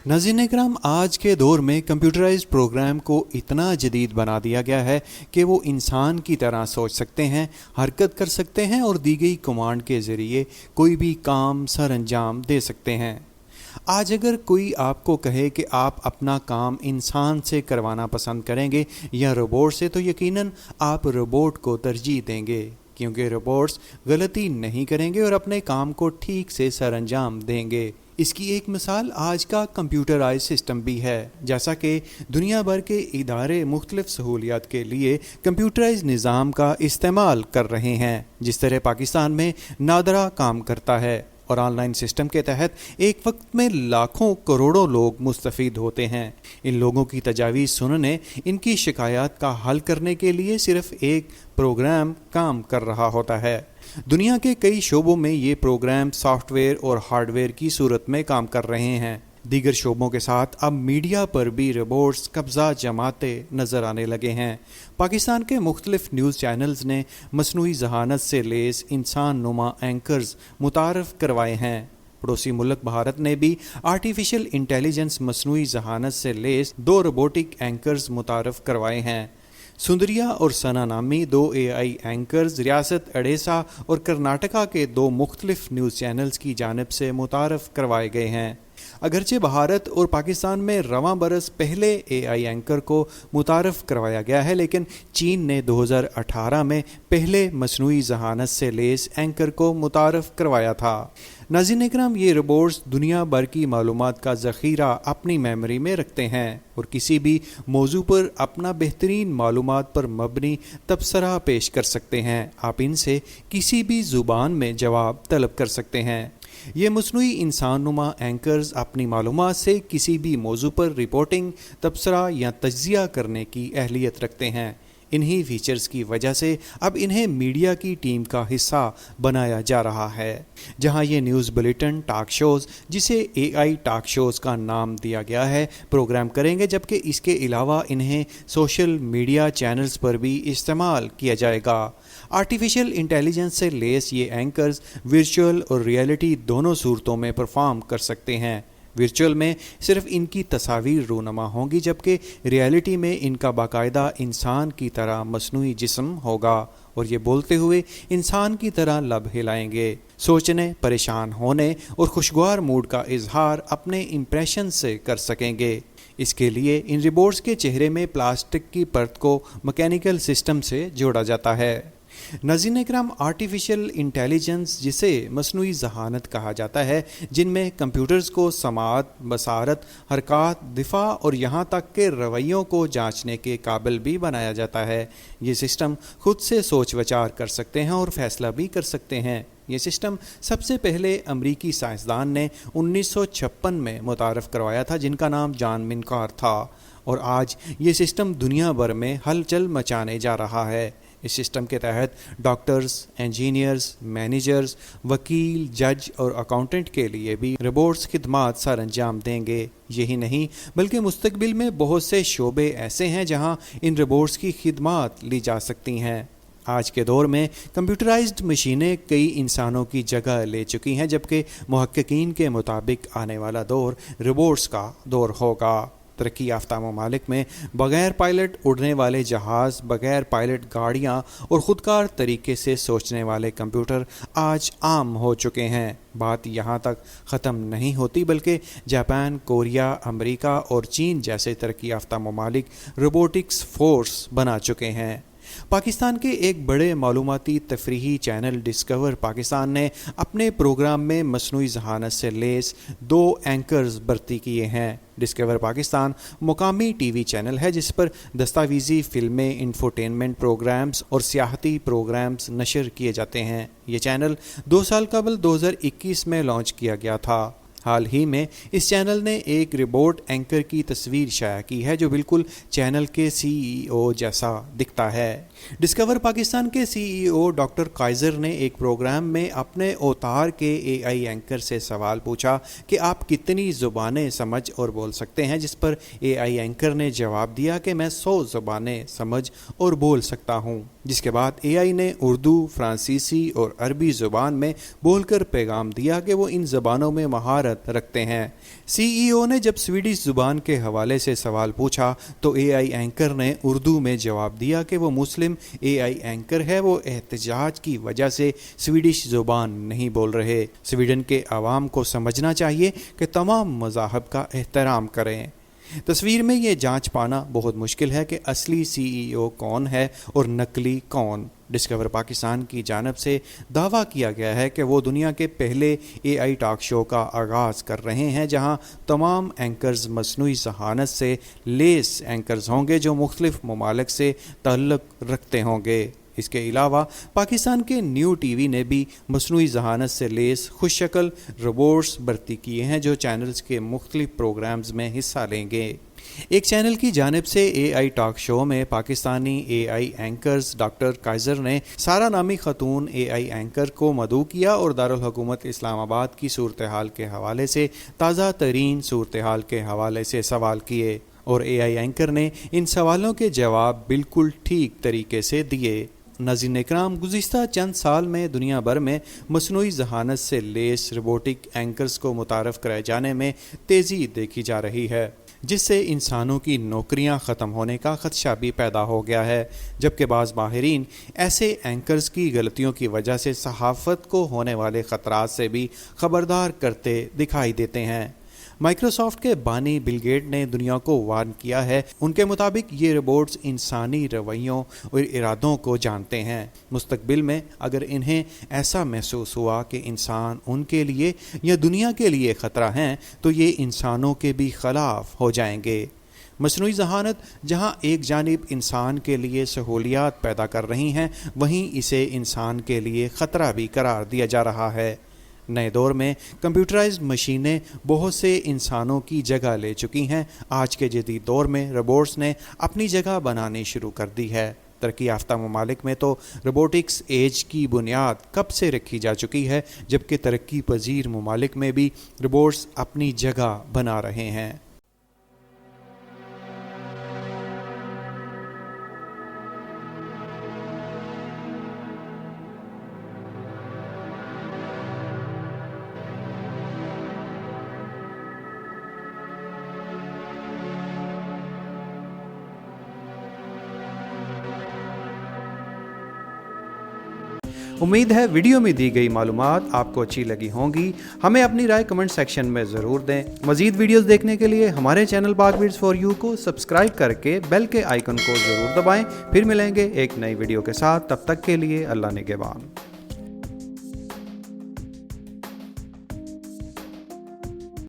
नाज़रीन इकराम, आज के दौर में कंप्यूटराइज्ड प्रोग्राम को इतना जदीद बना दिया गया है कि वो इंसान की तरह सोच सकते हैं, हरकत कर सकते हैं और दी गई कमांड के ज़रिए कोई भी काम सर अंजाम दे सकते हैं। आज अगर कोई आपको कहे कि आप अपना काम इंसान से करवाना पसंद करेंगे या रोबोट से, तो यकीनन आप रोबोट को तरजीह देंगे, क्योंकि रोबोट्स गलती नहीं करेंगे और अपने काम को ठीक से सर अंजाम देंगे। इसकी एक मिसाल आज का कंप्यूटराइज सिस्टम भी है। जैसा कि दुनिया भर के इदारे मुख्तलिफ सहूलियात के लिए कंप्यूटराइज निज़ाम का इस्तेमाल कर रहे हैं, जिस तरह पाकिस्तान में नादरा काम करता है और ऑनलाइन सिस्टम के तहत एक वक्त में लाखों करोड़ों लोग मुस्तफ़ीद होते हैं। इन लोगों की तजावीज़ सुनने, इनकी शिकायत का हल करने के लिए सिर्फ एक प्रोग्राम काम कर रहा होता है। दुनिया के कई शोबों में ये प्रोग्राम सॉफ्टवेयर और हार्डवेयर की सूरत में काम कर रहे हैं। दीगर शोबों के साथ अब मीडिया पर भी रोबोट्स कब्ज़ा जमाते नज़र आने लगे हैं। पाकिस्तान के मुख्तलिफ न्यूज़ चैनल्स ने मसनूई जहानत से लेस इंसान नुमा एंकर्स मुतारफ़ करवाए हैं। पड़ोसी मुल्क भारत ने भी आर्टिफिशियल इंटेलिजेंस मसनूई जहानत से लेस 2 रोबोटिक एंकर्स मुतारफ़ करवाए हैं। सुंदरिया और सना नामी 2 AI एंकर्स रियासत अडेसा और कर्नाटका के 2 मुख्तलिफ न्यूज़ चैनल्स की जानिब से मुतारफ़ करवाए गए हैं। अगरचे भारत और पाकिस्तान में रवां बरस पहले AI एंकर को मुतारफ़ करवाया गया है, लेकिन चीन ने 2018 में पहले मसनूई जहानत से लेस एंकर को मुतारफ़ करवाया था। नाज़रीन इकराम, ये रोबोट्स दुनिया भर की मालूमात का ज़ख़ीरा अपनी मेमोरी में रखते हैं और किसी भी मौजू पर अपना बेहतरीन मालूमात पर मबनी तबसरा पेश कर सकते हैं। आप इनसे किसी भी ज़ुबान में जवाब तलब कर सकते हैं। ये मसनूई इंसान नुमा एंकर्स अपनी मालूमात से किसी भी मौजू पर रिपोर्टिंग, तबसरा या तज्ज़िया करने की अहलियत रखते हैं। इन्हीं फीचर्स की वजह से अब इन्हें मीडिया की टीम का हिस्सा बनाया जा रहा है, जहां ये न्यूज़ बुलेटिन टॉक शोज़, जिसे AI टॉक शोज़ का नाम दिया गया है, प्रोग्राम करेंगे, जबकि इसके अलावा इन्हें सोशल मीडिया चैनल्स पर भी इस्तेमाल किया जाएगा। आर्टिफिशियल इंटेलिजेंस से लेस ये एंकर्स वर्चुअल और रियलिटी दोनों सूरतों में परफॉर्म कर सकते हैं। वर्चुअल में सिर्फ इनकी तस्वीर रूनमा होंगी, जबकि रियलिटी में इनका बाकायदा इंसान की तरह मसनूई जिस्म होगा और ये बोलते हुए इंसान की तरह लब हिलाएंगे। सोचने, परेशान होने और खुशगवार मूड का इजहार अपने इम्प्रेशन से कर सकेंगे। इसके लिए इन रोबोट्स के चेहरे में प्लास्टिक की परत को मैकेनिकल सिस्टम से जोड़ा जाता है। नाज़रीन इकराम, आर्टिफिशियल इंटेलिजेंस, जिसे मसनूई जहानत कहा जाता है, जिनमें कंप्यूटर्स को समाअत, बसारत, हरकत, दिफा और यहाँ तक के रवैयों को जांचने के काबिल भी बनाया जाता है। ये सिस्टम खुद से सोच विचार कर सकते हैं और फैसला भी कर सकते हैं। ये सिस्टम सबसे पहले अमरीकी साइंसदान ने 1956 में मुतारफ़ करवाया था, जिनका नाम जॉन मिन्कार था, और आज ये सिस्टम दुनिया भर में हलचल मचाने जा रहा है। इस सिस्टम के तहत डॉक्टर्स, इंजीनियर्स, मैनेजर्स, वकील, जज और अकाउंटेंट के लिए भी रोबोट्स खिदमात सर अंजाम देंगे। यही नहीं, बल्कि मुस्तकबिल में बहुत से शोबे ऐसे हैं जहां इन रोबोट्स की खिदमात ली जा सकती हैं। आज के दौर में कंप्यूटराइज्ड मशीनें कई इंसानों की जगह ले चुकी हैं, जबकि मुहक्किकीन के मुताबिक आने वाला दौर रोबोट्स का दौर होगा। तरक्की याफ्ता ममालिक में बग़ैर पायलट उड़ने वाले जहाज़, बग़ैर पायलट गाड़ियाँ और ख़ुदकार तरीके से सोचने वाले कंप्यूटर आज आम हो चुके हैं। बात यहाँ तक ख़त्म नहीं होती, बल्कि जापान, कोरिया, अमेरिका और चीन जैसे तरक्की याफ्ता ममालिक रोबोटिक्स फोर्स बना चुके हैं। पाकिस्तान के एक बड़े मालूमाती तफरीही चैनल डिस्कवर पाकिस्तान ने अपने प्रोग्राम में मसनूई जहानत से लेस 2 एंकर्स भर्ती किए हैं। डिस्कवर पाकिस्तान मुकामी TV चैनल है, जिस पर दस्तावेज़ी फिल्में, इंफोटेनमेंट प्रोग्राम्स और सियाहती प्रोग्राम्स नशर किए जाते हैं। ये चैनल 2 साल कबल 2021 में लॉन्च किया गया था। हाल ही में इस चैनल ने एक रोबोट एंकर की तस्वीर शाया की है, जो बिल्कुल चैनल के CEO जैसा दिखता है। डिस्कवर पाकिस्तान के CEO डॉक्टर काइजर ने एक प्रोग्राम में अपने अवतार के AI एंकर से सवाल पूछा कि आप कितनी ज़ुबानें समझ और बोल सकते हैं, जिस पर AI एंकर ने जवाब दिया कि मैं 100 ज़ुबानें समझ और बोल सकता हूँ। जिसके बाद AI ने उर्दू, फ्रांसीसी और अरबी ज़ुबान में बोलकर पैगाम दिया कि वो इन ज़बानों में महारत مہارت رکھتے ہیں۔ سی ای او نے جب سویڈش زبان کے حوالے سے سوال پوچھا تو اے آئی اینکر نے اردو میں جواب دیا کہ وہ مسلم اے آئی اینکر ہے، وہ احتجاج کی وجہ سے سویڈش زبان نہیں بول رہے۔ سویڈن کے عوام کو سمجھنا چاہیے کہ تمام مذاہب کا احترام کریں۔ تصویر میں یہ جانچ پانا بہت مشکل ہے کہ اصلی سی ای او کون ہے اور نقلی کون۔ ڈسکور پاکستان کی جانب سے دعویٰ کیا گیا ہے کہ وہ دنیا کے پہلے اے آئی ٹاک شو کا آغاز کر رہے ہیں جہاں تمام اینکرز مصنوعی ذہانت سے لیس اینکرز ہوں گے جو مختلف ممالک سے تعلق رکھتے ہوں گے۔ اس کے علاوہ پاکستان کے نیو ٹی وی نے بھی مصنوعی ذہانت سے لیس خوش شکل روبوٹس بھرتی کیے ہیں جو چینلز کے مختلف پروگرامز میں حصہ لیں گے۔ ایک چینل کی جانب سے اے آئی ٹاک شو میں پاکستانی اے آئی اینکرز ڈاکٹر کائزر نے سارا نامی خاتون اے آئی اینکر کو مدعو کیا اور دارالحکومت اسلام آباد کی صورتحال کے حوالے سے تازہ ترین صورتحال کے حوالے سے سوال کیے اور اے آئی اینکر نے ان سوالوں کے جواب بالکل ٹھیک طریقے سے دیے۔ ناظرین اکرام، گزشتہ چند سال میں دنیا بھر میں مصنوعی ذہانت سے لیس روبوٹک اینکرز کو متعارف کرائے جانے میں تیزی دیکھی جا رہی ہے، جس سے انسانوں کی نوکریاں ختم ہونے کا خدشہ بھی پیدا ہو گیا ہے، جبکہ بعض ماہرین ایسے اینکرز کی غلطیوں کی وجہ سے صحافت کو ہونے والے خطرات سے بھی خبردار کرتے دکھائی دیتے ہیں۔ مائکروسافٹ کے بانی بل گیٹ نے دنیا کو وارن کیا ہے۔ ان کے مطابق یہ روبوٹس انسانی رویوں اور ارادوں کو جانتے ہیں۔ مستقبل میں اگر انہیں ایسا محسوس ہوا کہ انسان ان کے لیے یا دنیا کے لیے خطرہ ہیں تو یہ انسانوں کے بھی خلاف ہو جائیں گے۔ مصنوعی ذہانت جہاں ایک جانب انسان کے لیے سہولیات پیدا کر رہی ہیں، وہیں اسے انسان کے لیے خطرہ بھی قرار دیا جا رہا ہے۔ نئے دور میں کمپیوٹرائزڈ مشینیں بہت سے انسانوں کی جگہ لے چکی ہیں۔ آج کے جدید دور میں روبوٹس نے اپنی جگہ بنانی شروع کر دی ہے۔ ترقی یافتہ ممالک میں تو روبوٹکس ایج کی بنیاد کب سے رکھی جا چکی ہے، جبکہ ترقی پذیر ممالک میں بھی روبوٹس اپنی جگہ بنا رہے ہیں۔ امید ہے ویڈیو میں دی گئی معلومات آپ کو اچھی لگی ہوں گی۔ ہمیں اپنی رائے کمنٹ سیکشن میں ضرور دیں۔ مزید ویڈیوز دیکھنے کے لیے ہمارے چینل پاک ویڈز فار یو کو سبسکرائب کر کے بیل کے آئیکن کو ضرور دبائیں۔ پھر ملیں گے ایک نئی ویڈیو کے ساتھ، تب تک کے لیے اللہ نگہبان۔